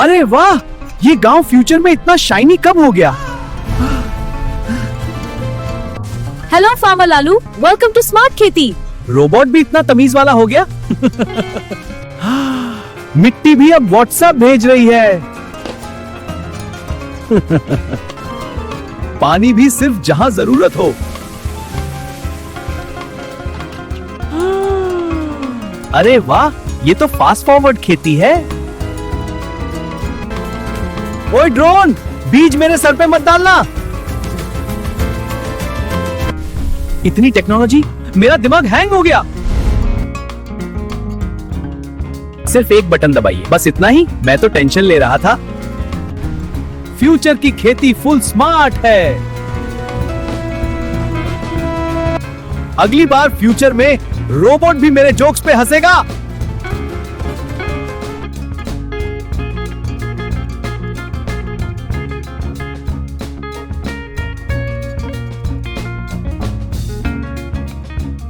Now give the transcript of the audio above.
अरे वाह, ये गांव फ्यूचर में इतना शाइनी कब हो गया? Hello farmer Lalu, welcome to smart खेती। रोबोट भी इतना तमीज वाला हो गया? मिट्टी भी अब व्हाट्सएप भेज रही है। पानी भी सिर्फ जहां जरूरत हो। अरे वाह, ये तो फास्ट फॉरवर्ड खेती है। ओए ड्रोन, बीज मेरे सर पे मत डालना। इतनी टेक्नोलॉजी, मेरा दिमाग हैंग हो गया। सिर्फ एक बटन दबाइए, बस इतना ही। मैं तो टेंशन ले रहा था। फ्यूचर की खेती फुल स्मार्ट है। अगली बार फ्यूचर में रोबोट भी मेरे जोक्स पे हंसेगा।